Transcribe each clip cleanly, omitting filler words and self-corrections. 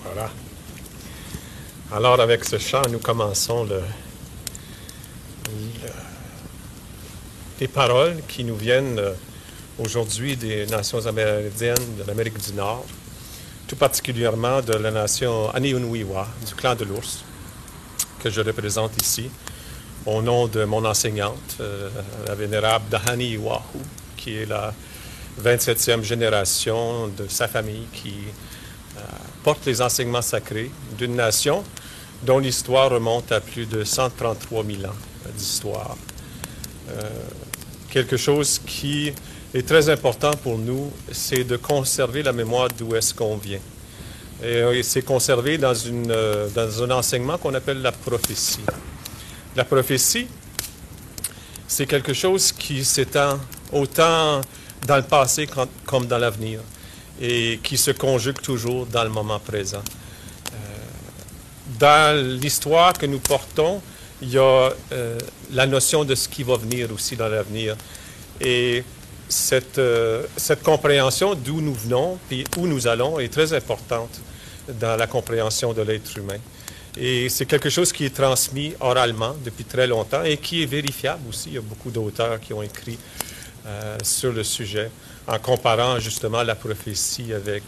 Voilà. Alors, avec ce chant, nous commençons les paroles qui nous viennent aujourd'hui des nations amérindiennes de l'Amérique du Nord, tout particulièrement de la nation Aniunuiwa, du clan de l'ours, que je représente ici, au nom de mon enseignante, la vénérable Dahani Iwahu, qui est la 27e génération de sa famille qui porte les enseignements sacrés d'une nation dont l'histoire remonte à plus de 133 000 ans d'histoire. Quelque chose qui est très important pour nous, c'est de conserver la mémoire d'où est-ce qu'on vient. Et c'est conservé dans un enseignement qu'on appelle la prophétie. La prophétie, c'est quelque chose qui s'étend autant dans le passé comme dans l'avenir et qui se conjugue toujours dans le moment présent. Dans l'histoire que nous portons, il y a la notion de ce qui va venir aussi dans l'avenir. Et cette compréhension d'où nous venons et où nous allons est très importante dans la compréhension de l'être humain. Et c'est quelque chose qui est transmis oralement depuis très longtemps et qui est vérifiable aussi. Il y a beaucoup d'auteurs qui ont écrit sur le sujet en comparant justement la prophétie avec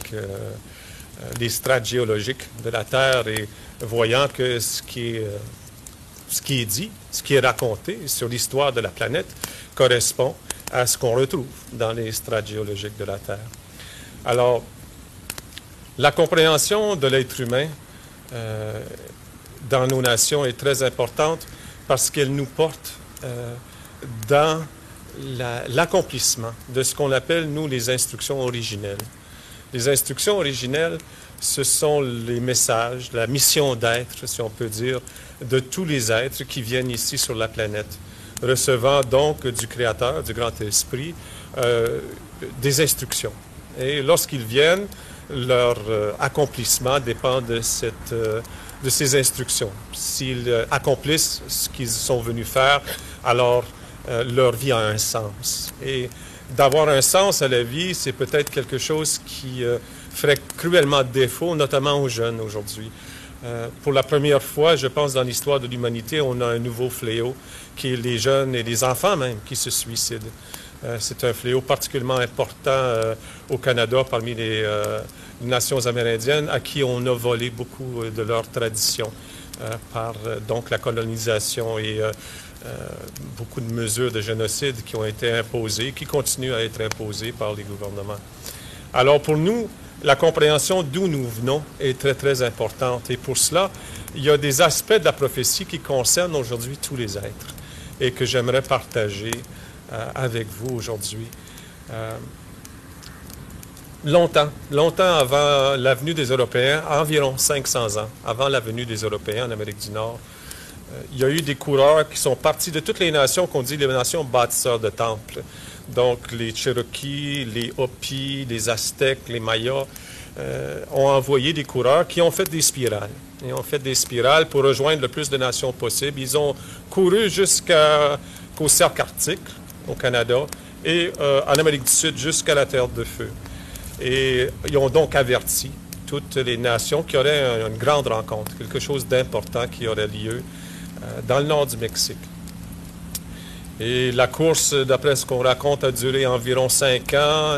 les strates géologiques de la Terre et voyant que ce qui est dit, ce qui est raconté sur l'histoire de la planète correspond à ce qu'on retrouve dans les strates géologiques de la Terre. Alors, la compréhension de l'être humain dans nos nations est très importante parce qu'elle nous porte dans l'accomplissement de ce qu'on appelle, nous, les instructions originelles. Les instructions originelles, ce sont les messages, la mission d'être, si on peut dire, de tous les êtres qui viennent ici sur la planète, recevant donc du Créateur, du Grand Esprit, des instructions. Et lorsqu'ils viennent, leur accomplissement dépend de ces instructions. S'ils accomplissent ce qu'ils sont venus faire, alors leur vie a un sens. Et d'avoir un sens à la vie, c'est peut-être quelque chose qui ferait cruellement défaut, notamment aux jeunes aujourd'hui. Pour la première fois, je pense, dans l'histoire de l'humanité, on a un nouveau fléau, qui est les jeunes et les enfants même qui se suicident. C'est un fléau particulièrement important au Canada parmi les nations amérindiennes à qui on a volé beaucoup de leurs traditions par donc la colonisation et beaucoup de mesures de génocide qui ont été imposées, qui continuent à être imposées par les gouvernements. Alors pour nous, la compréhension d'où nous venons est très, très importante. Et pour cela, il y a des aspects de la prophétie qui concernent aujourd'hui tous les êtres et que j'aimerais partager avec vous aujourd'hui. Longtemps avant la venue des Européens, environ 500 ans avant la venue des Européens en Amérique du Nord, il y a eu des coureurs qui sont partis de toutes les nations qu'on dit les nations bâtisseurs de temples. Donc les Cherokees, les Hopis, les Aztèques, les Mayas ont envoyé des coureurs qui ont fait des spirales. Ils ont fait des spirales pour rejoindre le plus de nations possible. Ils ont couru jusqu'au cercle arctique, au Canada, et en Amérique du Sud jusqu'à la Terre de Feu. Et ils ont donc averti toutes les nations qu'il y aurait une grande rencontre, quelque chose d'important qui aurait lieu dans le nord du Mexique. Et la course, d'après ce qu'on raconte, a duré environ 5 ans.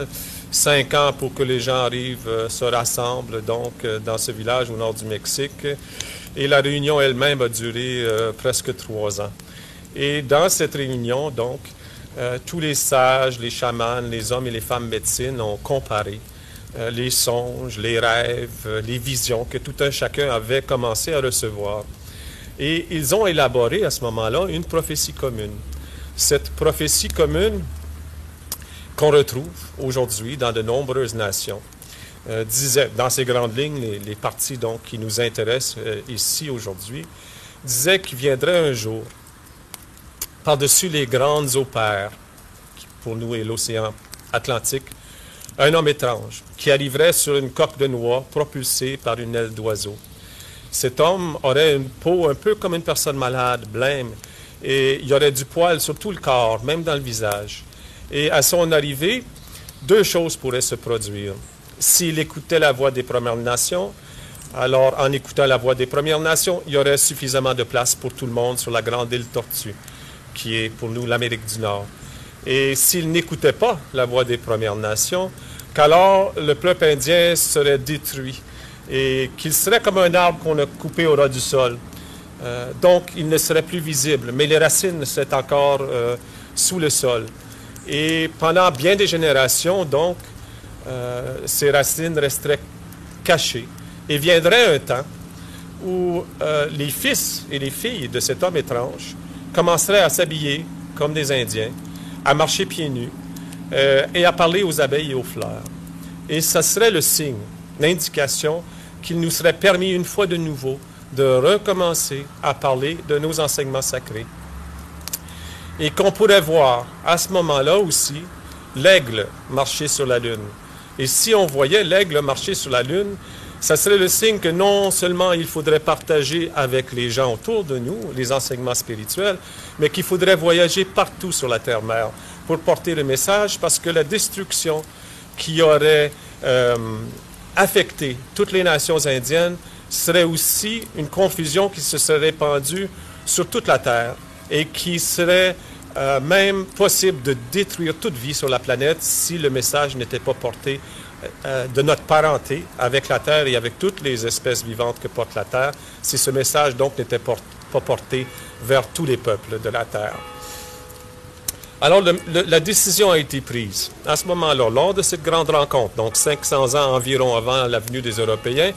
5 ans pour que les gens arrivent, se rassemblent donc dans ce village au nord du Mexique. Et la réunion elle-même a duré presque 3 ans. Et dans cette réunion, donc, tous les sages, les chamans, les hommes et les femmes médecines ont comparé les songes, les rêves, les visions que tout un chacun avait commencé à recevoir. Et ils ont élaboré à ce moment-là une prophétie commune. Cette prophétie commune qu'on retrouve aujourd'hui dans de nombreuses nations disait, dans ces grandes lignes, les parties donc, qui nous intéressent ici aujourd'hui, disait qu'il viendrait un jour, par-dessus les grandes eaux paires, qui pour nous est l'océan Atlantique, un homme étrange qui arriverait sur une coque de noix propulsée par une aile d'oiseau. Cet homme aurait une peau un peu comme une personne malade, blême, et il y aurait du poil sur tout le corps, même dans le visage. Et à son arrivée, deux choses pourraient se produire. S'il écoutait la voix des Premières Nations, alors en écoutant la voix des Premières Nations, il y aurait suffisamment de place pour tout le monde sur la grande île Tortue, qui est pour nous l'Amérique du Nord. Et s'il n'écoutait pas la voix des Premières Nations, qu'alors le peuple indien serait détruit et qu'il serait comme un arbre qu'on a coupé au ras du sol. Donc, il ne serait plus visible, mais les racines seraient encore sous le sol. Et pendant bien des générations, donc, ces racines resteraient cachées. Et viendrait un temps où les fils et les filles de cet homme étrange commenceraient à s'habiller comme des Indiens, à marcher pieds nus et à parler aux abeilles et aux fleurs. Et ça serait le signe, l'indication qu'il nous serait permis une fois de nouveau de recommencer à parler de nos enseignements sacrés. Et qu'on pourrait voir à ce moment-là aussi l'aigle marcher sur la lune. Et si on voyait l'aigle marcher sur la lune, ça serait le signe que non seulement il faudrait partager avec les gens autour de nous les enseignements spirituels, mais qu'il faudrait voyager partout sur la terre-mère pour porter le message, parce que la destruction qui aurait affecté toutes les nations indiennes serait aussi une confusion qui se serait répandue sur toute la Terre et qui serait même possible de détruire toute vie sur la planète si le message n'était pas porté de notre parenté avec la Terre et avec toutes les espèces vivantes que porte la Terre, si ce message donc n'était pas porté vers tous les peuples de la Terre. Alors, la décision a été prise à ce moment-là, lors de cette grande rencontre, donc 500 ans environ avant la venue des Européens,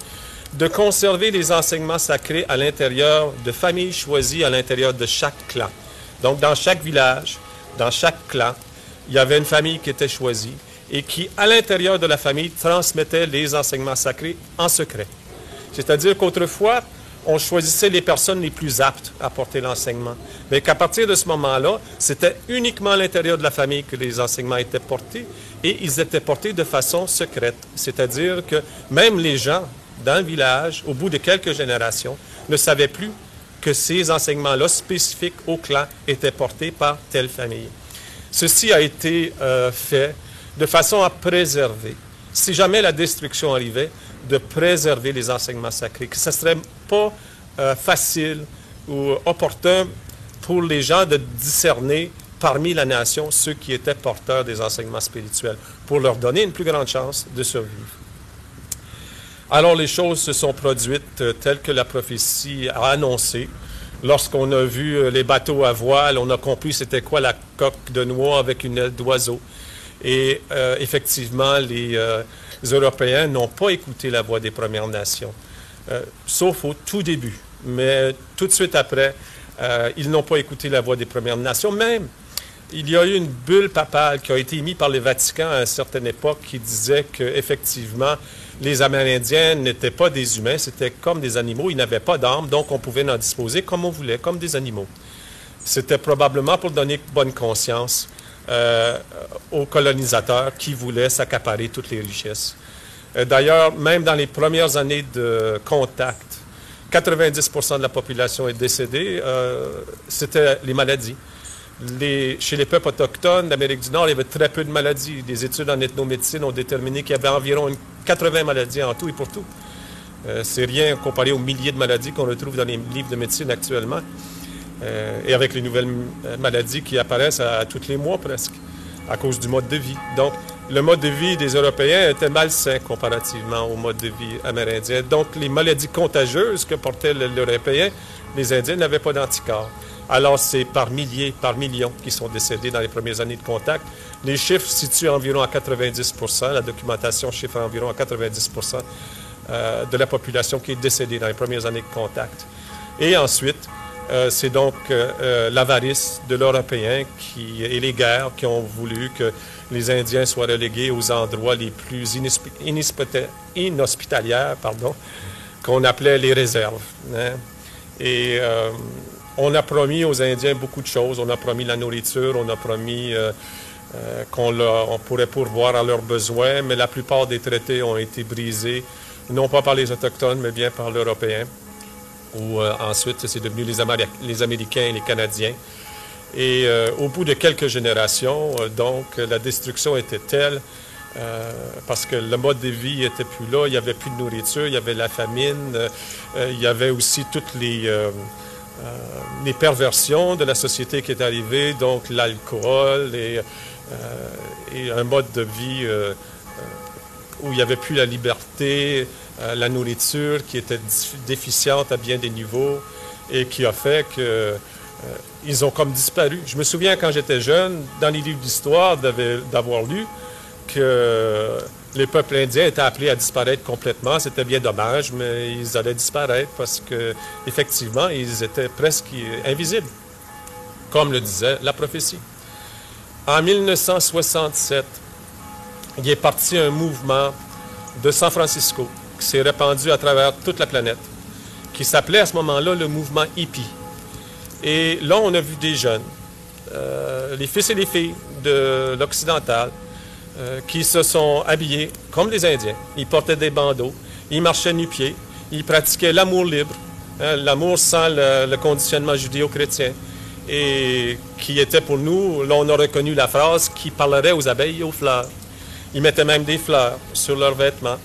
de conserver les enseignements sacrés à l'intérieur de familles choisies à l'intérieur de chaque clan. Donc, dans chaque village, dans chaque clan, il y avait une famille qui était choisie et qui, à l'intérieur de la famille, transmettait les enseignements sacrés en secret. C'est-à-dire qu'autrefois, on choisissait les personnes les plus aptes à porter l'enseignement. Mais qu'à partir de ce moment-là, c'était uniquement à l'intérieur de la famille que les enseignements étaient portés et ils étaient portés de façon secrète. C'est-à-dire que même les gens dans le village, au bout de quelques générations, ne savaient plus que ces enseignements-là spécifiques au clan étaient portés par telle famille. Ceci a été fait de façon à préserver, si jamais la destruction arrivait, de préserver les enseignements sacrés, que ce ne serait pas facile ou opportun pour les gens de discerner parmi la nation ceux qui étaient porteurs des enseignements spirituels, pour leur donner une plus grande chance de survivre. Alors les choses se sont produites telles que la prophétie a annoncé. Lorsqu'on a vu les bateaux à voile, on a compris c'était quoi la coque de noix avec une aile d'oiseau. Et effectivement, les Européens n'ont pas écouté la voix des Premières Nations, sauf au tout début. Mais tout de suite après, ils n'ont pas écouté la voix des Premières Nations. Même, il y a eu une bulle papale qui a été émise par le Vatican à une certaine époque qui disait qu'effectivement, les Amérindiens n'étaient pas des humains, c'était comme des animaux, ils n'avaient pas d'âme, donc on pouvait en disposer comme on voulait, comme des animaux. C'était probablement pour donner bonne conscience aux colonisateurs qui voulaient s'accaparer toutes les richesses. D'ailleurs, même dans les premières années de contact, 90% de la population est décédée, c'était les maladies. Chez les peuples autochtones d'Amérique du Nord, il y avait très peu de maladies. Des études en ethnomédecine ont déterminé qu'il y avait environ 80 maladies en tout et pour tout. C'est rien comparé aux milliers de maladies qu'on retrouve dans les livres de médecine actuellement. Et avec les nouvelles maladies qui apparaissent à tous les mois presque, à cause du mode de vie. Donc, le mode de vie des Européens était malsain comparativement au mode de vie amérindien. Donc, les maladies contagieuses que portaient les Européens, les Indiens n'avaient pas d'anticorps. Alors, c'est par milliers, par millions qui sont décédés dans les premières années de contact. Les chiffres situent environ à 90%, la documentation chiffre environ à 90% de la population qui est décédée dans les premières années de contact. Et ensuite, c'est donc l'avarice de l'Européen et les guerres qui ont voulu que les Indiens soient relégués aux endroits les plus inhospitalières, qu'on appelait les réserves. Hein. Et on a promis aux Indiens beaucoup de choses. On a promis la nourriture, on a promis on pourrait pourvoir à leurs besoins, mais la plupart des traités ont été brisés, non pas par les Autochtones, mais bien par l'Européen, où ensuite c'est devenu les Américains et les Canadiens. Et au bout de quelques générations, donc, la destruction était telle, parce que le mode de vie n'était plus là, il n'y avait plus de nourriture, il y avait la famine, il y avait aussi toutes les perversions de la société qui est arrivée, donc l'alcool et un mode de vie où il n'y avait plus la liberté, la nourriture qui était déficiente à bien des niveaux et qui a fait que ils ont comme disparu. Je me souviens quand j'étais jeune, dans les livres d'histoire, d'avoir lu que les peuples indiens étaient appelés à disparaître complètement. C'était bien dommage, mais ils allaient disparaître parce que effectivement, ils étaient presque invisibles, comme le disait la prophétie. En 1967, il est parti un mouvement de San Francisco qui s'est répandu à travers toute la planète, qui s'appelait à ce moment-là le mouvement hippie. Et là, on a vu des jeunes, les fils et les filles de l'occidental, qui se sont habillés comme les Indiens. Ils portaient des bandeaux, ils marchaient nu-pieds, ils pratiquaient l'amour libre, hein, l'amour sans le conditionnement judéo-chrétien, et qui était pour nous, là on a reconnu la phrase, qui parlerait aux abeilles et aux fleurs. Ils mettaient même des fleurs sur leurs vêtements.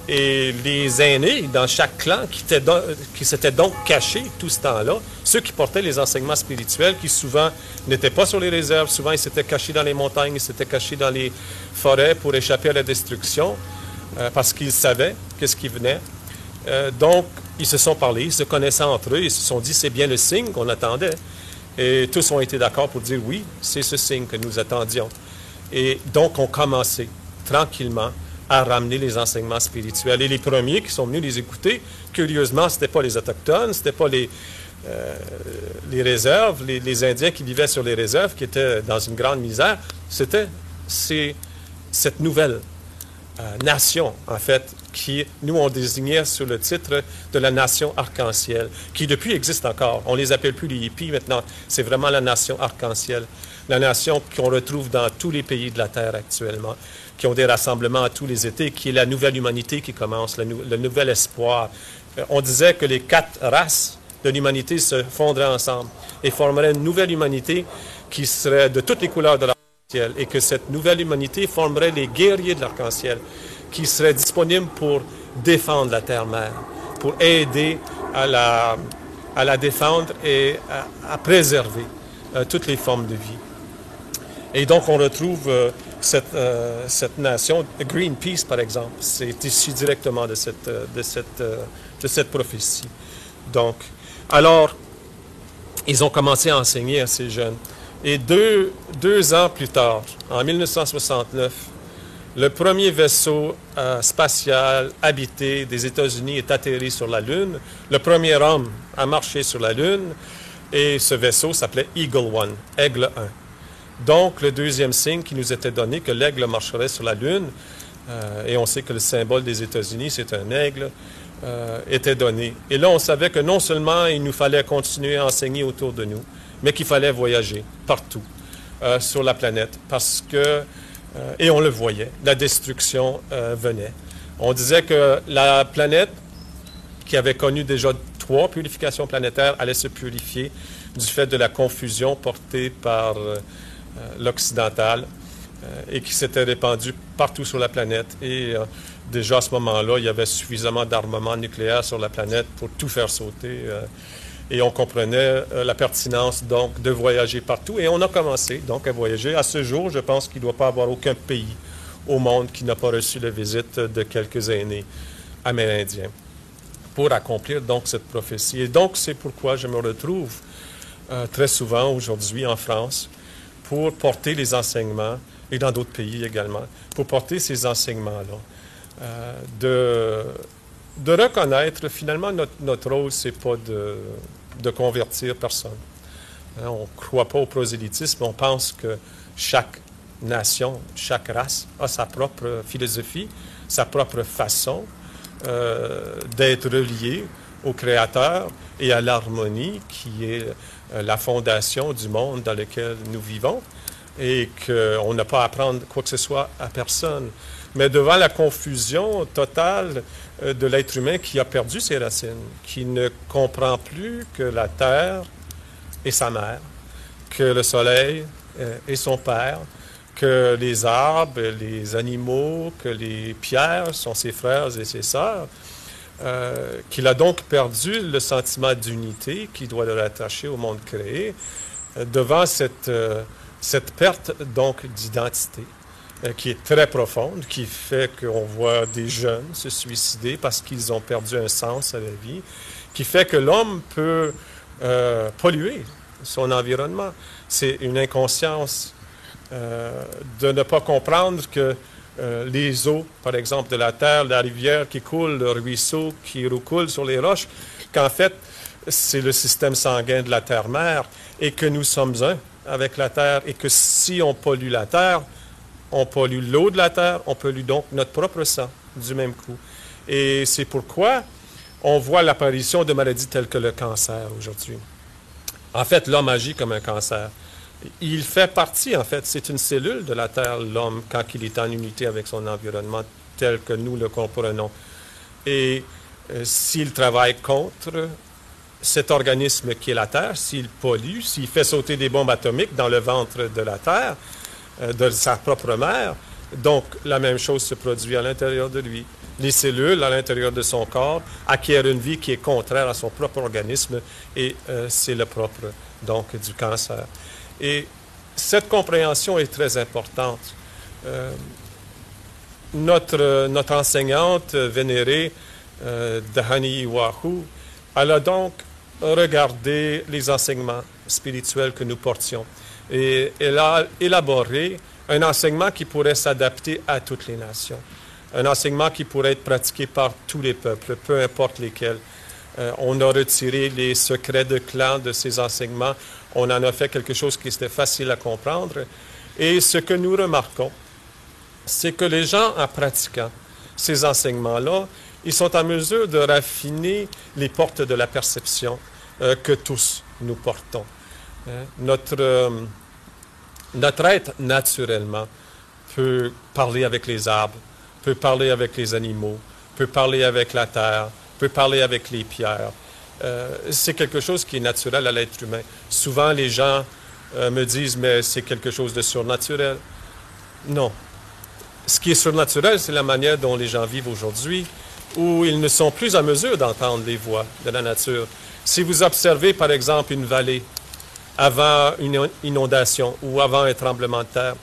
Et les aînés dans chaque clan qui s'étaient donc cachés tout ce temps-là, ceux qui portaient les enseignements spirituels, qui souvent n'étaient pas sur les réserves, souvent ils s'étaient cachés dans les montagnes, ils s'étaient cachés dans les forêts pour échapper à la destruction, parce qu'ils savaient qu'est-ce qui venait. Donc, ils se sont parlé, ils se connaissaient entre eux, ils se sont dit c'est bien le signe qu'on attendait. Et tous ont été d'accord pour dire oui, c'est ce signe que nous attendions. Et donc, on commençait tranquillement à ramener les enseignements spirituels. Et les premiers qui sont venus les écouter, curieusement, ce n'étaient pas les Autochtones, ce n'étaient pas les réserves, les Indiens qui vivaient sur les réserves, qui étaient dans une grande misère. C'était cette nouvelle nation, en fait, qui, nous, on désignait sous le titre de la nation arc-en-ciel, qui depuis existe encore. On ne les appelle plus les hippies maintenant, c'est vraiment la nation arc-en-ciel, la nation qu'on retrouve dans tous les pays de la Terre actuellement, qui ont des rassemblements à tous les étés, qui est la nouvelle humanité qui commence, le nouvel espoir. On disait que les 4 races de l'humanité se fondraient ensemble et formeraient une nouvelle humanité qui serait de toutes les couleurs de l'arc-en-ciel, et que cette nouvelle humanité formerait les guerriers de l'arc-en-ciel, qui seraient disponibles pour défendre la terre-mère, pour aider à la défendre et à préserver toutes les formes de vie. Et donc, on retrouve cette nation, Greenpeace, par exemple, c'est issu directement de cette prophétie. Donc, alors, ils ont commencé à enseigner à ces jeunes. Et deux ans plus tard, en 1969, le premier vaisseau spatial habité des États-Unis est atterri sur la Lune. Le premier homme a marché sur la Lune, et ce vaisseau s'appelait Eagle One, Aigle 1. Donc, le deuxième signe qui nous était donné, que l'aigle marcherait sur la Lune, et on sait que le symbole des États-Unis, c'est un aigle, était donné. Et là, on savait que non seulement il nous fallait continuer à enseigner autour de nous, mais qu'il fallait voyager partout sur la planète, parce que, et on le voyait, la destruction venait. On disait que la planète, qui avait connu déjà 3 purifications planétaires, allait se purifier du fait de la confusion portée par l'occidental et qui s'était répandue partout sur la planète. Et déjà à ce moment-là, il y avait suffisamment d'armement nucléaire sur la planète pour tout faire sauter. Et on comprenait la pertinence donc de voyager partout. Et on a commencé donc à voyager. À ce jour, je pense qu'il ne doit pas y avoir aucun pays au monde qui n'a pas reçu la visite de quelques aînés amérindiens pour accomplir donc cette prophétie. Et donc, c'est pourquoi je me retrouve très souvent aujourd'hui en France pour porter les enseignements, et dans d'autres pays également, pour porter ces enseignements-là. De reconnaître, finalement, notre rôle, ce n'est pas de convertir personne. Hein, on ne croit pas au prosélytisme, on pense que chaque nation, chaque race a sa propre philosophie, sa propre façon d'être reliée au Créateur et à l'harmonie qui est la fondation du monde dans lequel nous vivons. et qu'on n'a pas à apprendre quoi que ce soit à personne. Mais devant la confusion totale de l'être humain qui a perdu ses racines, qui ne comprend plus que la terre est sa mère, que le soleil est son père, que les arbres, les animaux, que les pierres sont ses frères et ses sœurs, qu'il a donc perdu le sentiment d'unité qui doit le rattacher au monde créé, devant cette perte donc d'identité qui est très profonde, qui fait qu'on voit des jeunes se suicider parce qu'ils ont perdu un sens à la vie, qui fait que l'homme peut polluer son environnement. C'est une inconscience de ne pas comprendre que les eaux, par exemple, de la terre, la rivière qui coule, le ruisseau qui recoule sur les roches, qu'en fait, c'est le système sanguin de la terre-mère et que nous sommes un avec la terre et que si on pollue la terre, on pollue l'eau de la terre, on pollue donc notre propre sang du même coup. Et c'est pourquoi on voit l'apparition de maladies telles que le cancer aujourd'hui. En fait, l'homme agit comme un cancer. Il fait partie, en fait, c'est une cellule de la Terre, l'homme, quand il est en unité avec son environnement tel que nous le comprenons. Et s'il travaille contre cet organisme qui est la Terre, s'il pollue, s'il fait sauter des bombes atomiques dans le ventre de la Terre, de sa propre mère, donc la même chose se produit à l'intérieur de lui. Les cellules à l'intérieur de son corps acquièrent une vie qui est contraire à son propre organisme et c'est le propre, donc, du cancer. Et cette compréhension est très importante. Notre enseignante vénérée, Dhani Wahu, elle a donc regardé les enseignements spirituels que nous portions. Et elle a élaboré un enseignement qui pourrait s'adapter à toutes les nations. Un enseignement qui pourrait être pratiqué par tous les peuples, peu importe lesquels. On a retiré les secrets de clan de ces enseignements. On en a fait quelque chose qui était facile à comprendre. Et ce que nous remarquons, c'est que les gens, en pratiquant ces enseignements-là, ils sont en mesure de raffiner les portes de la perception que tous nous portons. Notre être, naturellement, peut parler avec les arbres, peut parler avec les animaux, peut parler avec la terre, peut parler avec les pierres. C'est quelque chose qui est naturel à l'être humain. Souvent, les gens me disent, mais c'est quelque chose de surnaturel. Non. Ce qui est surnaturel, c'est la manière dont les gens vivent aujourd'hui, où ils ne sont plus en mesure d'entendre les voix de la nature. Si vous observez, par exemple, une vallée avant une inondation ou avant un tremblement de terre,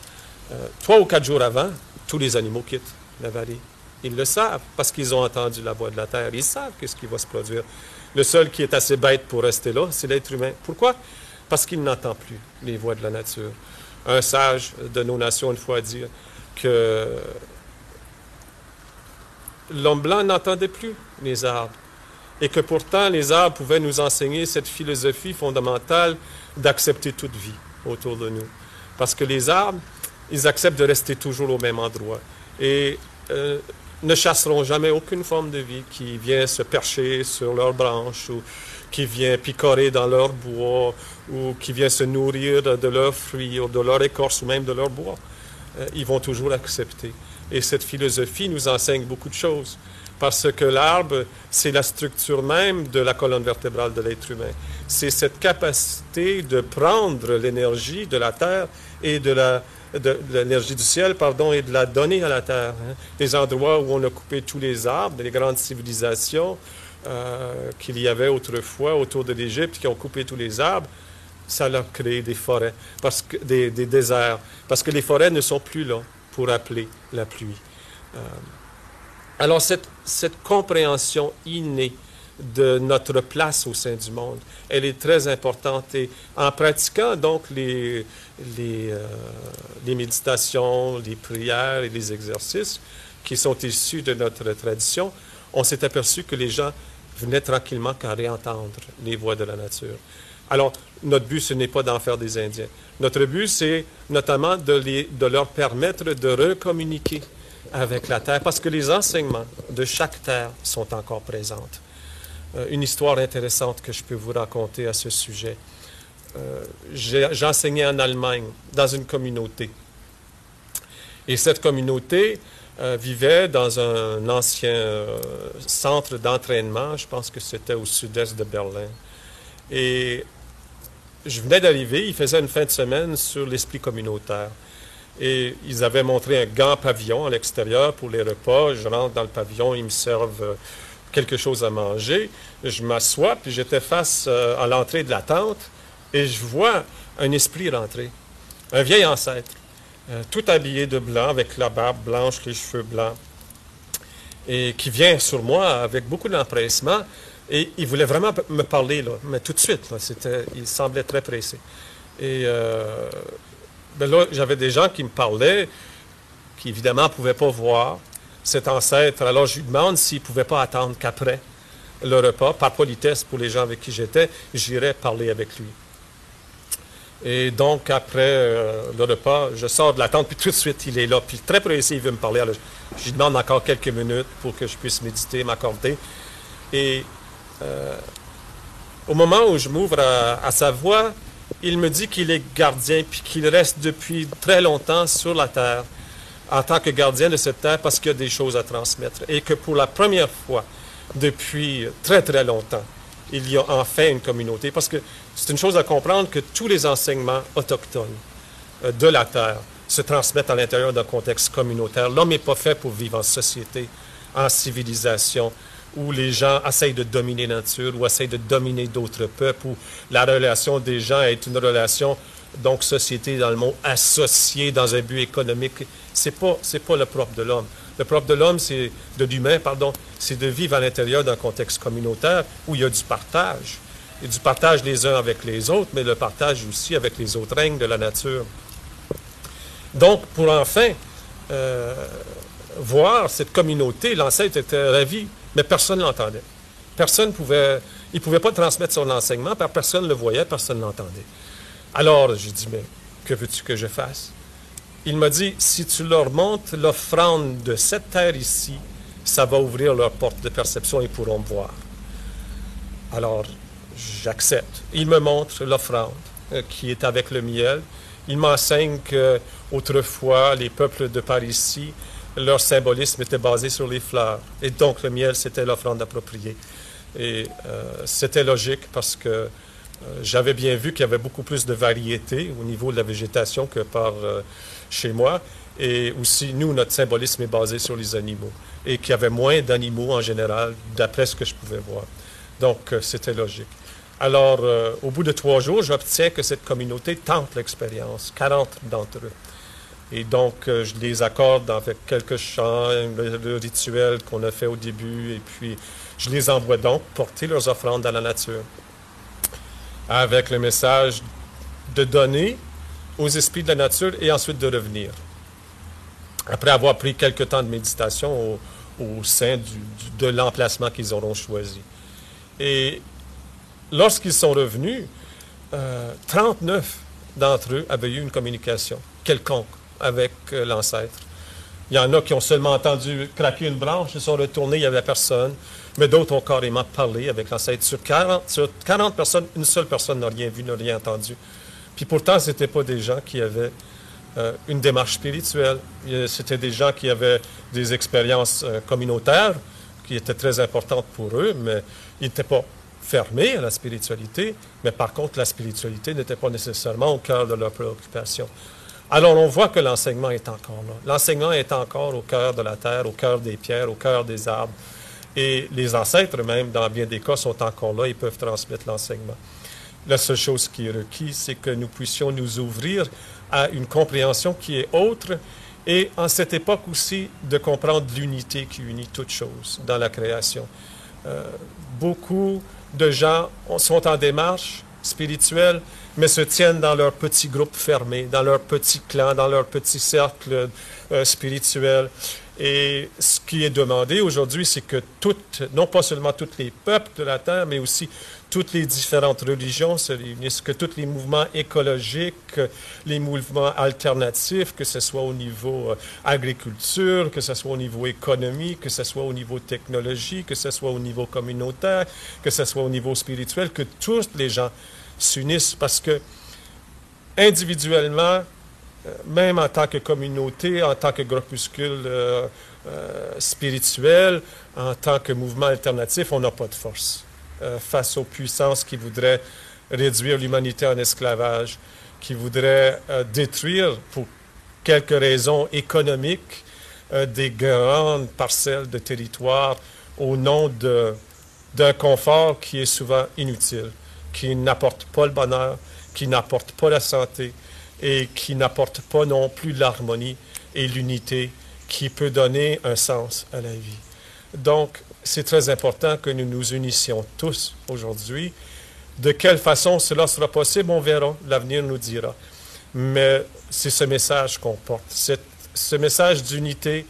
3 ou 4 jours avant, tous les animaux quittent la vallée. Ils le savent parce qu'ils ont entendu la voix de la terre. Ils savent qu'est-ce qui va se produire. Le seul qui est assez bête pour rester là, c'est l'être humain. Pourquoi? Parce qu'il n'entend plus les voix de la nature. Un sage de nos nations, une fois, a dit que l'homme blanc n'entendait plus les arbres et que pourtant les arbres pouvaient nous enseigner cette philosophie fondamentale d'accepter toute vie autour de nous. Parce que les arbres, ils acceptent de rester toujours au même endroit et ne chasseront jamais aucune forme de vie qui vient se percher sur leurs branches ou qui vient picorer dans leur bois ou qui vient se nourrir de leurs fruits ou de leur écorce ou même de leur bois. Ils vont toujours accepter. Et cette philosophie nous enseigne beaucoup de choses. Parce que l'arbre, c'est la structure même de la colonne vertébrale de l'être humain. C'est cette capacité de prendre l'énergie de la terre et de l'énergie du ciel, pardon, et de la donner à la terre. Les endroits où on a coupé tous les arbres, les grandes civilisations qu'il y avait autrefois autour de l'Égypte, qui ont coupé tous les arbres, ça leur crée des forêts, des déserts, parce que les forêts ne sont plus là pour appeler la pluie. Alors, cette compréhension innée de notre place au sein du monde, elle est très importante. Et en pratiquant donc les méditations, les prières et les exercices qui sont issus de notre tradition, on s'est aperçu que les gens venaient tranquillement qu'à réentendre les voix de la nature. Alors, notre but, ce n'est pas d'en faire des Indiens. Notre but, c'est notamment de leur permettre de recommuniquer avec la terre, parce que les enseignements de chaque terre sont encore présents. Une histoire intéressante que je peux vous raconter à ce sujet. j'enseignais en Allemagne, dans une communauté. Et cette communauté vivait dans un ancien centre d'entraînement, je pense que c'était au sud-est de Berlin. Et je venais d'arriver, ils faisaient une fin de semaine sur l'esprit communautaire. Et ils avaient montré un grand pavillon à l'extérieur pour les repas. Je rentre dans le pavillon, ils me servent quelque chose à manger. Je m'assois, puis j'étais face à l'entrée de la tente, et je vois un esprit rentrer, un vieil ancêtre, tout habillé de blanc, avec la barbe blanche, les cheveux blancs, et qui vient sur moi avec beaucoup d'empressement. Et il voulait vraiment me parler, là, mais tout de suite. Là, il semblait très pressé. Et ben là, j'avais des gens qui me parlaient, qui évidemment ne pouvaient pas voir cet ancêtre. Alors, je lui demande s'il ne pouvait pas attendre qu'après le repas, par politesse pour les gens avec qui j'étais, j'irais parler avec lui. Et donc, après le repas, je sors de la tente, puis tout de suite, il est là. Puis très pressé, il veut me parler. Alors, je lui demande encore quelques minutes pour que je puisse méditer, m'accorder. Et au moment où je m'ouvre à sa voix, il me dit qu'il est gardien, puis qu'il reste depuis très longtemps sur la terre, en tant que gardien de cette terre, parce qu'il y a des choses à transmettre. Et que pour la première fois, depuis très, très longtemps, il y a enfin une communauté. Parce que c'est une chose à comprendre que tous les enseignements autochtones de la terre se transmettent à l'intérieur d'un contexte communautaire. L'homme n'est pas fait pour vivre en société, en civilisation, où les gens essayent de dominer la nature, ou essayent de dominer d'autres peuples, où la relation des gens est une relation, donc société dans le mot associé dans un but économique. C'est pas le propre de l'homme. Le propre de l'homme, de l'humain, pardon, c'est de vivre à l'intérieur d'un contexte communautaire où il y a du partage. Il y a du partage les uns avec les autres, mais le partage aussi avec les autres règnes de la nature. Donc, pour enfin voir cette communauté, l'ancêtre était ravi, mais personne ne l'entendait. Personne pouvait, il ne pouvait pas transmettre son enseignement, car personne ne le voyait, personne ne l'entendait. Alors, j'ai dit, mais que veux-tu que je fasse? Il m'a dit, si tu leur montres l'offrande de cette terre ici, ça va ouvrir leur porte de perception et ils pourront me voir. Alors, j'accepte. Il me montre l'offrande qui est avec le miel. Il m'enseigne qu'autrefois, les peuples de par ici, leur symbolisme était basé sur les fleurs. Et donc, le miel, c'était l'offrande appropriée. Et c'était logique parce que j'avais bien vu qu'il y avait beaucoup plus de variété au niveau de la végétation que par chez moi. Et aussi, nous, notre symbolisme est basé sur les animaux. Et qu'il y avait moins d'animaux en général, d'après ce que je pouvais voir. Donc, c'était logique. Alors, au bout de 3 jours, j'obtiens que cette communauté tente l'expérience, 40 d'entre eux. Et donc, je les accorde avec quelques chants, le rituel qu'on a fait au début, et puis je les envoie donc porter leurs offrandes dans la nature, avec le message de donner aux esprits de la nature et ensuite de revenir. Après avoir pris quelques temps de méditation au sein de l'emplacement qu'ils auront choisi. Et lorsqu'ils sont revenus, 39 d'entre eux avaient eu une communication quelconque avec l'ancêtre. Il y en a qui ont seulement entendu craquer une branche, ils sont retournés, il n'y avait personne, mais d'autres ont carrément parlé avec l'ancêtre. Sur 40 personnes, une seule personne n'a rien vu, n'a rien entendu. Puis pourtant, ce n'étaient pas des gens qui avaient une démarche spirituelle. C'était des gens qui avaient des expériences communautaires qui étaient très importantes pour eux, mais ils n'étaient pas fermés à la spiritualité, mais par contre, la spiritualité n'était pas nécessairement au cœur de leurs préoccupations. Alors, on voit que l'enseignement est encore là. L'enseignement est encore au cœur de la terre, au cœur des pierres, au cœur des arbres. Et les ancêtres, même, dans bien des cas, sont encore là et peuvent transmettre l'enseignement. La seule chose qui est requise, c'est que nous puissions nous ouvrir à une compréhension qui est autre et, en cette époque aussi, de comprendre l'unité qui unit toutes choses dans la création. Beaucoup de gens sont en démarche spirituelle, mais se tiennent dans leur petit groupe fermé, dans leur petit clan, dans leur petit cercle spirituel. Et ce qui est demandé aujourd'hui, c'est que non pas seulement tous les peuples de la Terre, mais aussi toutes les différentes religions se réunissent, que tous les mouvements écologiques, les mouvements alternatifs, que ce soit au niveau agriculture, que ce soit au niveau économie, que ce soit au niveau technologie, que ce soit au niveau communautaire, que ce soit au niveau spirituel, que tous les gens s'unissent parce que individuellement, même en tant que communauté, en tant que groupuscule spirituel, en tant que mouvement alternatif, on n'a pas de force face aux puissances qui voudraient réduire l'humanité en esclavage, qui voudraient détruire, pour quelques raisons économiques, des grandes parcelles de territoire au nom d'un confort qui est souvent inutile, qui n'apporte pas le bonheur, qui n'apporte pas la santé et qui n'apporte pas non plus l'harmonie et l'unité qui peut donner un sens à la vie. Donc, c'est très important que nous nous unissions tous aujourd'hui. De quelle façon cela sera possible, on verra, l'avenir nous dira. Mais c'est ce message qu'on porte, ce message d'unité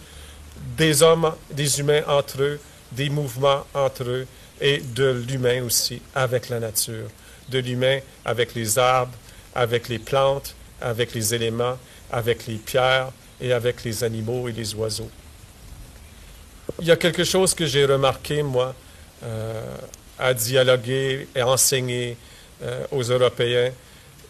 des hommes, des humains entre eux, des mouvements entre eux et de l'humain aussi avec la nature, de l'humain avec les arbres, avec les plantes, avec les éléments, avec les pierres et avec les animaux et les oiseaux. Il y a quelque chose que j'ai remarqué, moi, à dialoguer et enseigner aux Européens,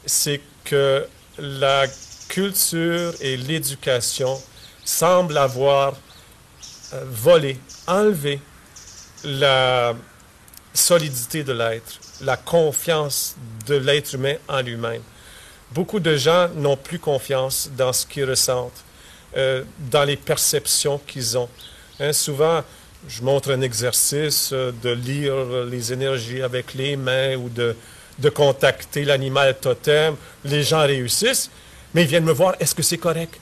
c'est que la culture et l'éducation semblent avoir volé, enlevé la solidité de l'être, la confiance de l'être humain en lui-même. Beaucoup de gens n'ont plus confiance dans ce qu'ils ressentent, dans les perceptions qu'ils ont. Hein, souvent, je montre un exercice de lire les énergies avec les mains ou de contacter l'animal totem. Les gens réussissent, mais ils viennent me voir, est-ce que c'est correct?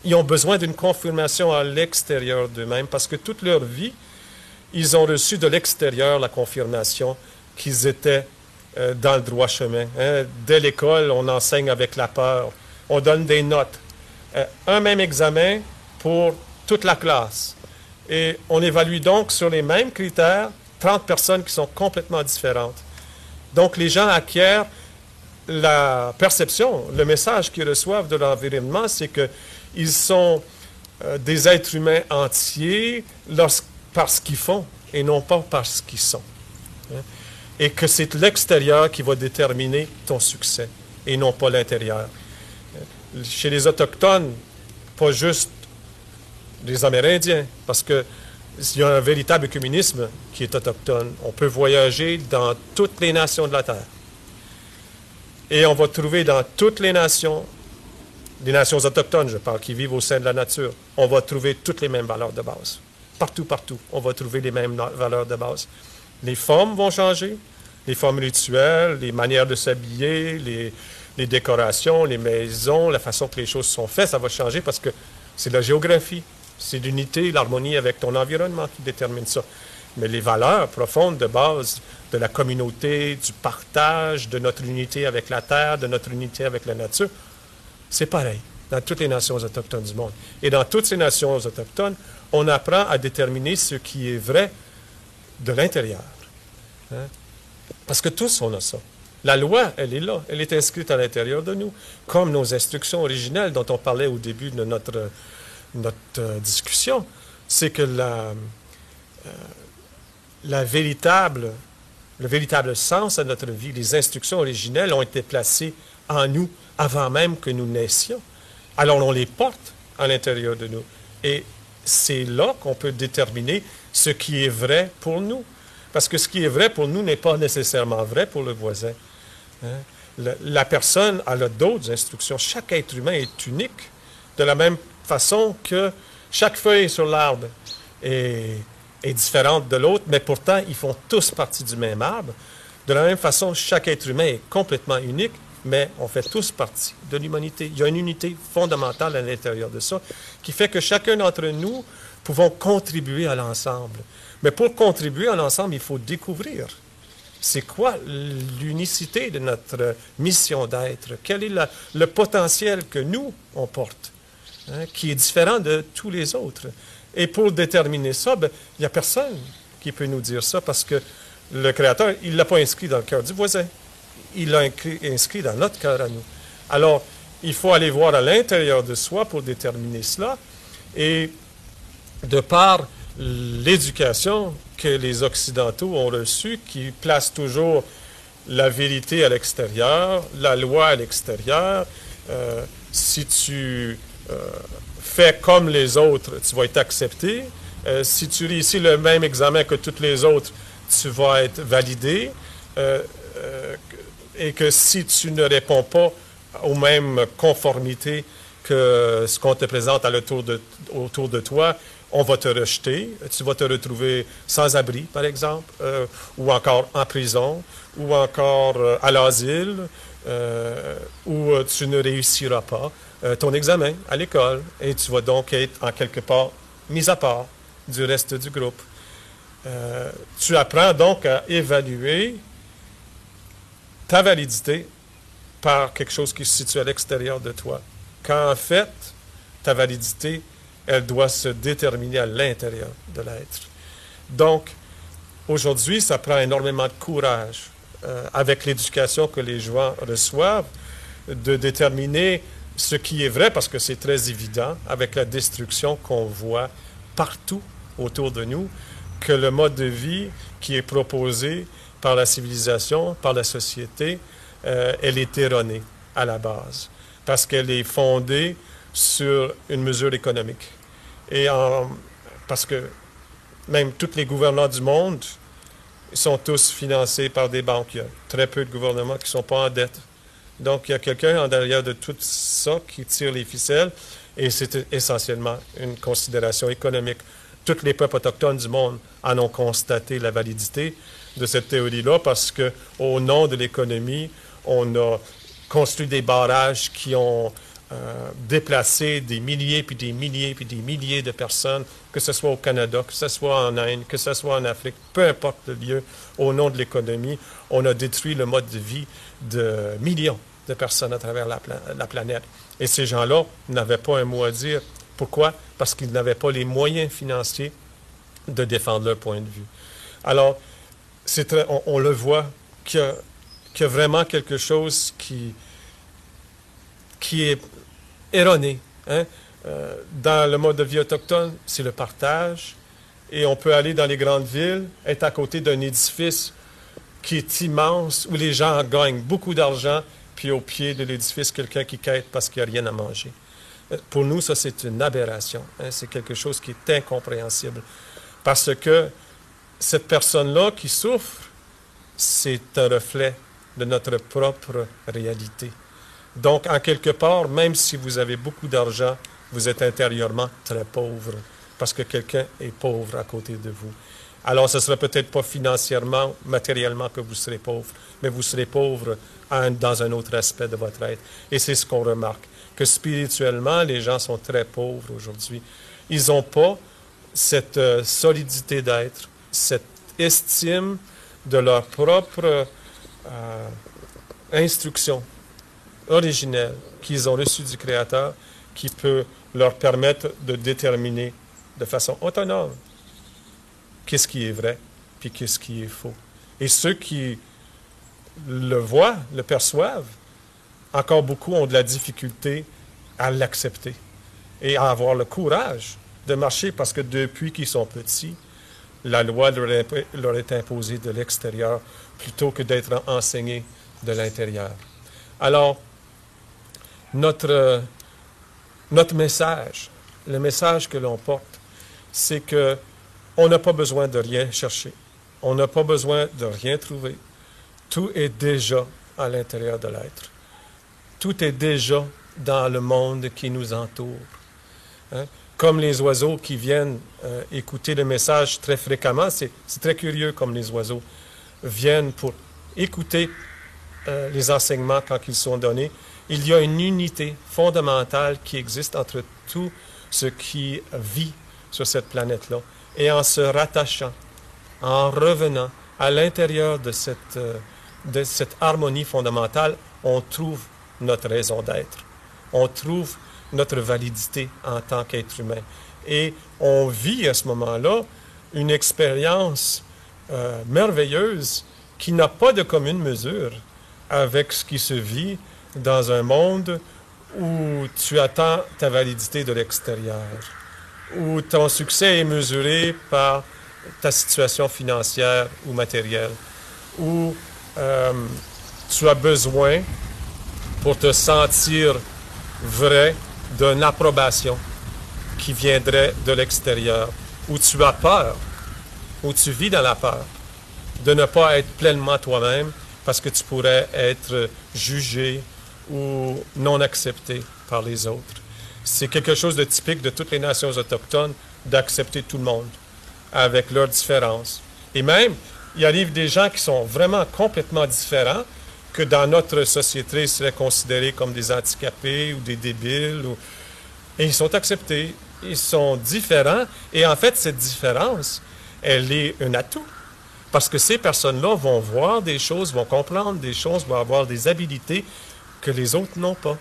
Ils ont besoin d'une confirmation à l'extérieur d'eux-mêmes parce que toute leur vie, ils ont reçu de l'extérieur la confirmation qu'ils étaient dans le droit chemin. Hein. Dès l'école, on enseigne avec la peur. On donne des notes. Un même examen pour toute la classe. Et on évalue donc sur les mêmes critères 30 personnes qui sont complètement différentes. Donc, les gens acquièrent la perception, le message qu'ils reçoivent de l'environnement, c'est qu'ils sont des êtres humains entiers par ce qu'ils font et non pas par ce qu'ils sont. Hein? Et que c'est l'extérieur qui va déterminer ton succès et non pas l'intérieur. Chez les Autochtones, pas juste les Amérindiens, parce qu'il y a un véritable communisme qui est autochtone. On peut voyager dans toutes les nations de la Terre. Et on va trouver dans toutes les nations autochtones, je parle, qui vivent au sein de la nature, on va trouver toutes les mêmes valeurs de base. Partout, partout, on va trouver les mêmes valeurs de base. Les formes vont changer, les formes rituelles, les manières de s'habiller, les décorations, les maisons, la façon que les choses sont faites, ça va changer parce que c'est la géographie, c'est l'unité, l'harmonie avec ton environnement qui détermine ça. Mais les valeurs profondes de base de la communauté, du partage, de notre unité avec la terre, de notre unité avec la nature, c'est pareil dans toutes les nations autochtones du monde. Et dans toutes ces nations autochtones, on apprend à déterminer ce qui est vrai de l'intérieur. Hein? Parce que tous, on a ça. La loi, elle est là, elle est inscrite à l'intérieur de nous, comme nos instructions originelles dont on parlait au début de notre discussion. C'est que le véritable sens à notre vie, les instructions originelles ont été placées en nous avant même que nous naissions. Alors on les porte à l'intérieur de nous. Et c'est là qu'on peut déterminer ce qui est vrai pour nous. Parce que ce qui est vrai pour nous n'est pas nécessairement vrai pour le voisin. Hein? La personne a d'autres instructions. Chaque être humain est unique. De la même façon que chaque feuille sur l'arbre est différente de l'autre, mais pourtant, ils font tous partie du même arbre. De la même façon, chaque être humain est complètement unique, mais on fait tous partie de l'humanité. Il y a une unité fondamentale à l'intérieur de ça qui fait que chacun d'entre nous pouvons contribuer à l'ensemble. Mais pour contribuer à l'ensemble, il faut découvrir c'est quoi l'unicité de notre mission d'être, quel est le potentiel que nous, on porte, hein, qui est différent de tous les autres. Et pour déterminer ça, il n'y a personne qui peut nous dire ça parce que le Créateur, il ne l'a pas inscrit dans le cœur du voisin. Il l'a inscrit dans notre cœur à nous. Alors, il faut aller voir à l'intérieur de soi pour déterminer cela. Et de par l'éducation que les Occidentaux ont reçue, qui place toujours la vérité à l'extérieur, la loi à l'extérieur. Si tu fais comme les autres, tu vas être accepté. Si tu réussis le même examen que tous les autres, tu vas être validé. Et que si tu ne réponds pas aux mêmes conformités que ce qu'on te présente autour de toi, on va te rejeter. Tu vas te retrouver sans abri, par exemple, ou encore en prison, ou encore à l'asile, où tu ne réussiras pas ton examen à l'école. Et tu vas donc être en quelque part mis à part du reste du groupe. Tu apprends donc à évaluer ta validité par quelque chose qui se situe à l'extérieur de toi. Quand en fait, ta validité, elle doit se déterminer à l'intérieur de l'être. Donc, aujourd'hui, ça prend énormément de courage, avec l'éducation que les gens reçoivent, de déterminer ce qui est vrai, parce que c'est très évident, avec la destruction qu'on voit partout autour de nous, que le mode de vie qui est proposé par la civilisation, par la société, elle est erronée à la base, parce qu'elle est fondée sur une mesure économique. Parce que même tous les gouvernants du monde sont tous financés par des banques. Il y a très peu de gouvernements qui ne sont pas en dette. Donc, il y a quelqu'un en derrière de tout ça qui tire les ficelles, et c'est essentiellement une considération économique. Tous les peuples autochtones du monde en ont constaté la validité de cette théorie-là, parce qu'au nom de l'économie, on a construit des barrages qui ont déplacé des milliers, puis des milliers, puis des milliers de personnes, que ce soit au Canada, que ce soit en Inde, que ce soit en Afrique, peu importe le lieu, au nom de l'économie, on a détruit le mode de vie de millions de personnes à travers la planète. Et ces gens-là n'avaient pas un mot à dire. Pourquoi? Parce qu'ils n'avaient pas les moyens financiers de défendre leur point de vue. Alors, on le voit qu'il y a vraiment quelque chose qui est erroné. Hein? Dans le mode de vie autochtone, c'est le partage. Et on peut aller dans les grandes villes, être à côté d'un édifice qui est immense, où les gens gagnent beaucoup d'argent, puis au pied de l'édifice, quelqu'un qui quête parce qu'il n'y a rien à manger. Pour nous, ça, c'est une aberration. Hein? C'est quelque chose qui est incompréhensible. Parce que cette personne-là qui souffre, c'est un reflet de notre propre réalité. Donc, en quelque part, même si vous avez beaucoup d'argent, vous êtes intérieurement très pauvre, parce que quelqu'un est pauvre à côté de vous. Alors, ce ne sera peut-être pas financièrement, matériellement que vous serez pauvre, mais vous serez pauvre dans un autre aspect de votre être. Et c'est ce qu'on remarque, que spirituellement, les gens sont très pauvres aujourd'hui. Ils n'ont pas cette solidité d'être, cette estime de leur propre instruction originelle qu'ils ont reçue du Créateur, qui peut leur permettre de déterminer de façon autonome qu'est-ce qui est vrai, puis qu'est-ce qui est faux. Et ceux qui le voient, le perçoivent, encore beaucoup ont de la difficulté à l'accepter et à avoir le courage de marcher, parce que depuis qu'ils sont petits, la loi leur est imposée de l'extérieur plutôt que d'être enseignée de l'intérieur. Alors, notre message, le message que l'on porte, c'est que on n'a pas besoin de rien chercher. On n'a pas besoin de rien trouver. Tout est déjà à l'intérieur de l'être. Tout est déjà dans le monde qui nous entoure. Hein? Comme les oiseaux qui viennent écouter le message très fréquemment, c'est très curieux comme les oiseaux viennent pour écouter les enseignements quand ils sont donnés. Il y a une unité fondamentale qui existe entre tout ce qui vit sur cette planète-là. Et en se rattachant, en revenant à l'intérieur de cette harmonie fondamentale, on trouve notre raison d'être. On trouve notre validité en tant qu'être humain. Et on vit à ce moment-là une expérience merveilleuse qui n'a pas de commune mesure avec ce qui se vit dans un monde où tu attends ta validité de l'extérieur, où ton succès est mesuré par ta situation financière ou matérielle, où tu as besoin, pour te sentir vrai, d'une approbation qui viendrait de l'extérieur, où tu as peur, où tu vis dans la peur, de ne pas être pleinement toi-même parce que tu pourrais être jugé ou non accepté par les autres. C'est quelque chose de typique de toutes les nations autochtones d'accepter tout le monde avec leurs différences. Et même, il arrive des gens qui sont vraiment complètement différents, que dans notre société seraient considérés comme des handicapés ou des débiles. Et ils sont acceptés, ils sont différents. Et en fait, cette différence, elle est un atout. Parce que ces personnes-là vont voir des choses, vont comprendre des choses, vont avoir des habilités que les autres n'ont pas.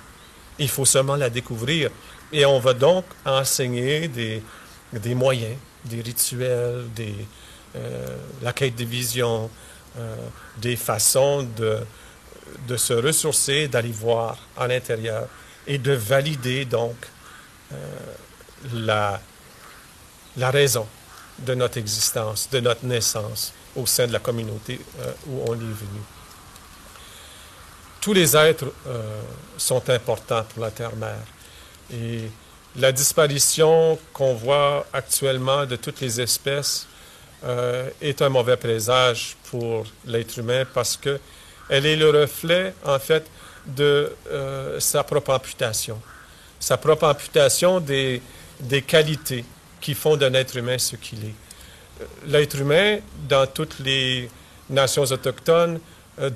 Il faut seulement la découvrir. Et on va donc enseigner des moyens, des rituels, la quête de vision, des façons de se ressourcer, d'aller voir à l'intérieur et de valider donc la raison de notre existence, de notre naissance au sein de la communauté où on est venu. Tous les êtres sont importants pour la Terre-Mère. Et la disparition qu'on voit actuellement de toutes les espèces est un mauvais présage pour l'être humain parce que elle est le reflet, en fait, de sa propre amputation. Sa propre amputation des qualités qui font d'un être humain ce qu'il est. L'être humain, dans toutes les nations autochtones,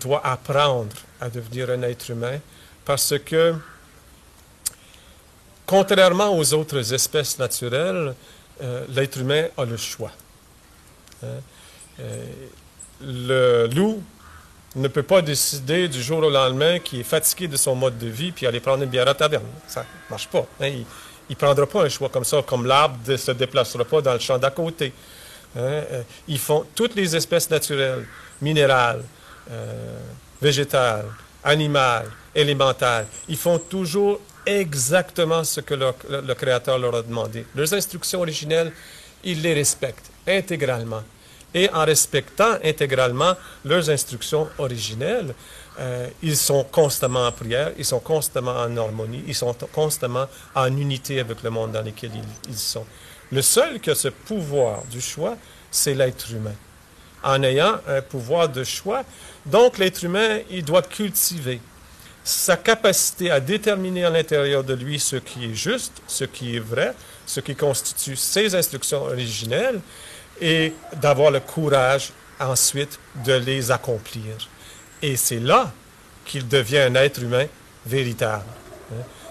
doit apprendre à devenir un être humain parce que, contrairement aux autres espèces naturelles, l'être humain a le choix. Le loup ne peut pas décider du jour au lendemain qu'il est fatigué de son mode de vie puis aller prendre une bière à taverne. Ça ne marche pas. Hein? Il ne prendra pas un choix comme ça, comme l'arbre ne se déplacera pas dans le champ d'à côté. Hein? Ils font toutes les espèces naturelles, minérales, végétales, animales, élémentales. Ils font toujours exactement ce que le Créateur leur a demandé. Leurs instructions originelles, ils les respectent intégralement. Et en respectant intégralement leurs instructions originelles, ils sont constamment en prière, ils sont constamment en harmonie, ils sont constamment en unité avec le monde dans lequel ils sont. Le seul qui a ce pouvoir du choix, c'est l'être humain. En ayant un pouvoir de choix, donc l'être humain, il doit cultiver sa capacité à déterminer à l'intérieur de lui ce qui est juste, ce qui est vrai, ce qui constitue ses instructions originelles, et d'avoir le courage ensuite de les accomplir. Et c'est là qu'il devient un être humain véritable.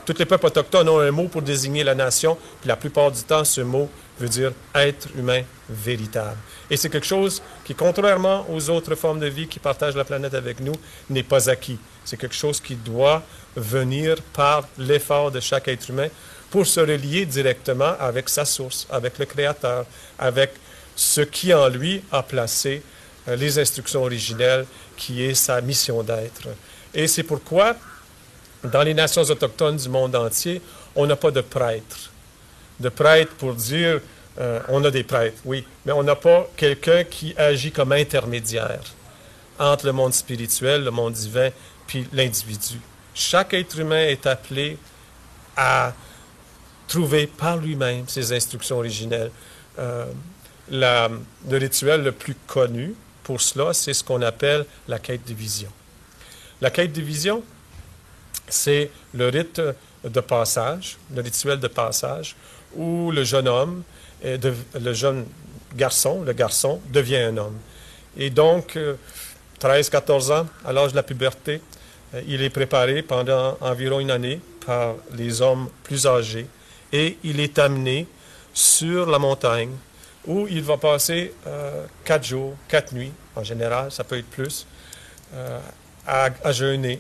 Tous les peuples autochtones ont un mot pour désigner la nation, puis la plupart du temps, ce mot veut dire être humain véritable. Et c'est quelque chose qui, contrairement aux autres formes de vie qui partagent la planète avec nous, n'est pas acquis. C'est quelque chose qui doit venir par l'effort de chaque être humain pour se relier directement avec sa source, avec le Créateur, avec ce qui en lui a placé les instructions originelles, qui est sa mission d'être. Et c'est pourquoi, dans les nations autochtones du monde entier, on n'a pas de prêtre. De prêtre pour dire, on a des prêtres, oui, mais on n'a pas quelqu'un qui agit comme intermédiaire entre le monde spirituel, le monde divin, puis l'individu. Chaque être humain est appelé à trouver par lui-même ses instructions originelles. Le rituel le plus connu pour cela, c'est ce qu'on appelle la quête de vision. La quête de vision, c'est le rite de passage, le rituel de passage, où le jeune homme, le jeune garçon, le garçon devient un homme. Et donc, 13-14 ans, à l'âge de la puberté, il est préparé pendant environ une année par les hommes plus âgés et il est amené sur la montagne où il va passer 4 jours, 4 nuits, en général, ça peut être plus, à jeûner.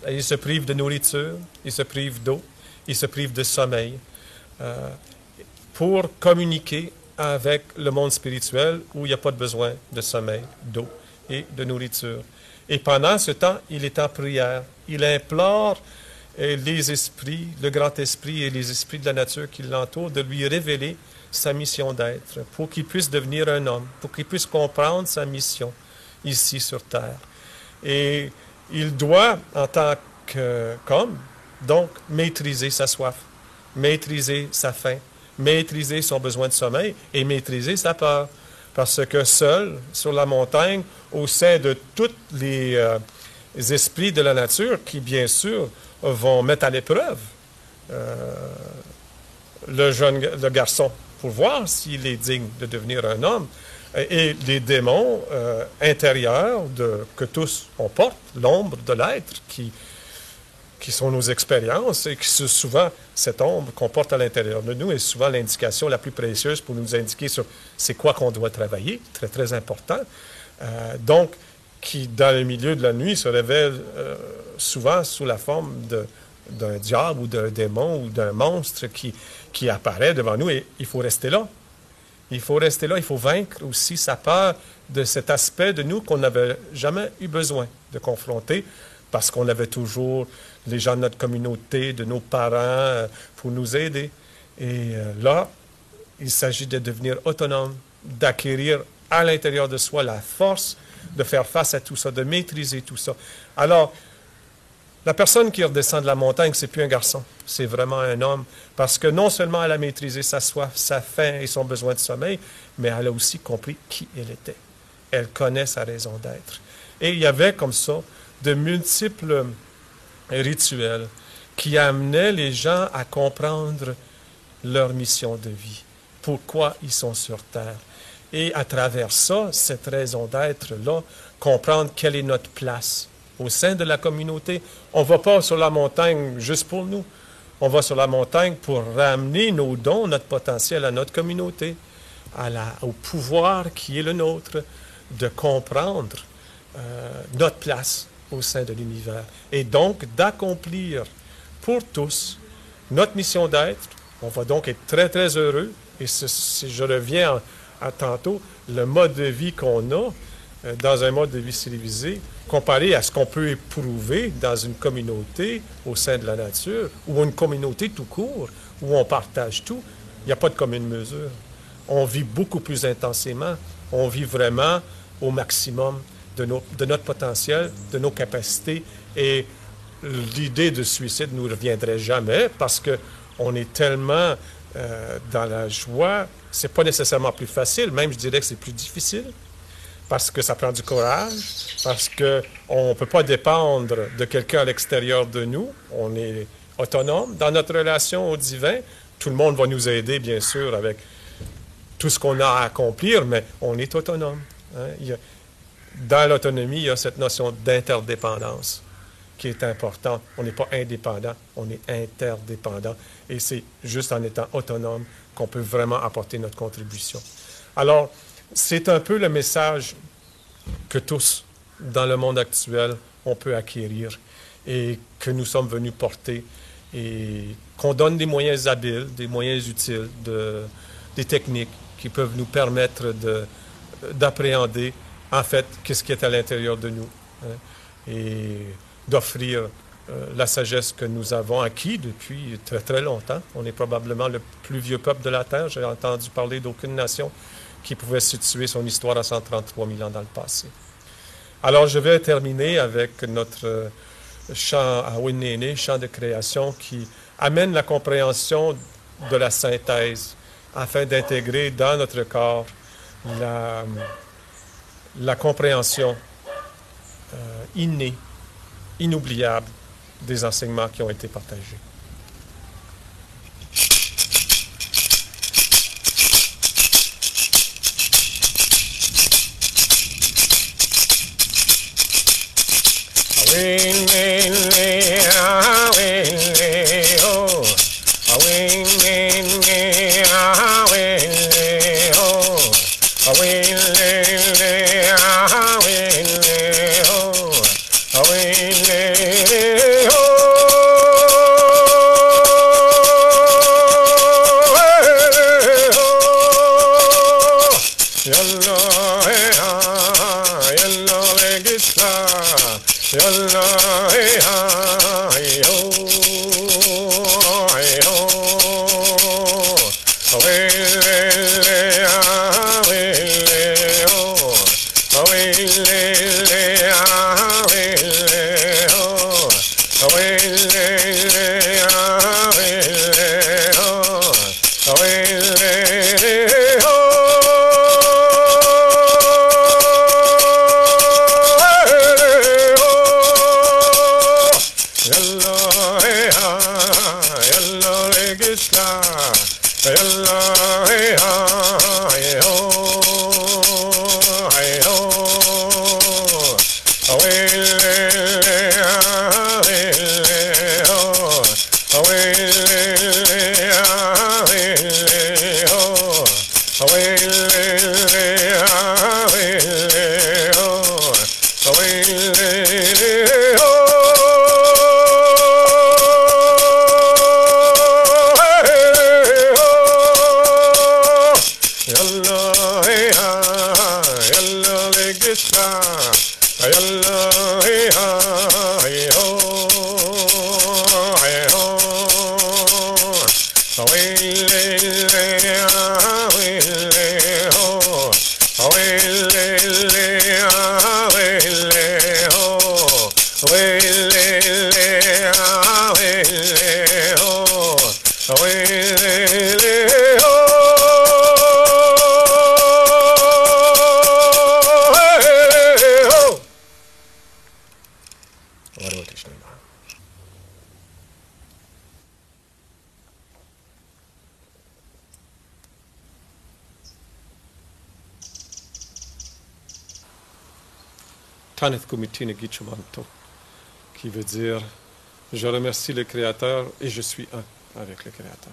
Et il se prive de nourriture, il se prive d'eau, il se prive de sommeil pour communiquer avec le monde spirituel où il n'y a pas de besoin de sommeil, d'eau et de nourriture. Et pendant ce temps, il est en prière. Il implore les esprits, le grand esprit et les esprits de la nature qui l'entourent de lui révéler sa mission d'être, pour qu'il puisse devenir un homme, pour qu'il puisse comprendre sa mission ici sur Terre. Et il doit, en tant qu'homme, donc maîtriser sa soif, maîtriser sa faim, maîtriser son besoin de sommeil et maîtriser sa peur. Parce que seul, sur la montagne, au sein de tous les esprits de la nature qui, bien sûr, vont mettre à l'épreuve le garçon pour voir s'il est digne de devenir un homme, et les démons intérieurs que tous on porte, l'ombre de l'être qui sont nos expériences et qui sont souvent cette ombre qu'on porte à l'intérieur de nous est souvent l'indication la plus précieuse pour nous indiquer sur c'est quoi qu'on doit travailler, très très important. Donc, qui dans le milieu de la nuit se révèle souvent sous la forme d'un diable ou d'un démon ou d'un monstre qui apparaît devant nous et il faut rester là. Il faut rester là, il faut vaincre aussi sa peur de cet aspect de nous qu'on n'avait jamais eu besoin de confronter parce qu'on avait toujours les gens de notre communauté, de nos parents pour nous aider. Et là, il s'agit de devenir autonome, d'acquérir à l'intérieur de soi la force de faire face à tout ça, de maîtriser tout ça. Alors, la personne qui redescend de la montagne, c'est plus un garçon, c'est vraiment un homme, parce que non seulement elle a maîtrisé sa soif, sa faim et son besoin de sommeil, mais elle a aussi compris qui elle était. Elle connaît sa raison d'être. Et il y avait comme ça de multiples rituels qui amenaient les gens à comprendre leur mission de vie, pourquoi ils sont sur Terre. Et à travers ça, cette raison d'être-là, comprendre quelle est notre place au sein de la communauté. On ne va pas sur la montagne juste pour nous. On va sur la montagne pour ramener nos dons, notre potentiel à notre communauté, au pouvoir qui est le nôtre, de comprendre notre place au sein de l'univers. Et donc d'accomplir pour tous notre mission d'être. On va donc être très, très heureux. Et si je reviens à tantôt, le mode de vie qu'on a dans un mode de vie civilisé, comparé à ce qu'on peut éprouver dans une communauté au sein de la nature, ou une communauté tout court, où on partage tout, il n'y a pas de commune mesure. On vit beaucoup plus intensément, on vit vraiment au maximum de notre potentiel, de nos capacités, et l'idée de suicide ne nous reviendrait jamais parce qu'on est tellement dans la joie. C'est pas nécessairement plus facile, même je dirais que c'est plus difficile, parce que ça prend du courage, parce qu'on ne peut pas dépendre de quelqu'un à l'extérieur de nous. On est autonome dans notre relation au divin. Tout le monde va nous aider, bien sûr, avec tout ce qu'on a à accomplir, mais on est autonome. Hein? Dans l'autonomie, il y a cette notion d'interdépendance qui est importante. On n'est pas indépendant, on est interdépendant. Et c'est juste en étant autonome qu'on peut vraiment apporter notre contribution. Alors, c'est un peu le message que tous, dans le monde actuel, on peut acquérir et que nous sommes venus porter et qu'on donne des moyens habiles, des moyens utiles, des techniques qui peuvent nous permettre d'appréhender, en fait, qu'est-ce qui est à l'intérieur de nous, hein, et d'offrir la sagesse que nous avons acquis depuis très, très longtemps. On est probablement le plus vieux peuple de la Terre. J'ai entendu parler d'aucune nation qui pouvait situer son histoire à 133 000 ans dans le passé. Alors, je vais terminer avec notre chant à Winnene, chant de création, qui amène la compréhension de la synthèse afin d'intégrer dans notre corps la compréhension innée, inoubliable des enseignements qui ont été partagés. Away, Tanith Kumitine Gichumanto, qui veut dire je remercie le Créateur et je suis un avec le Créateur.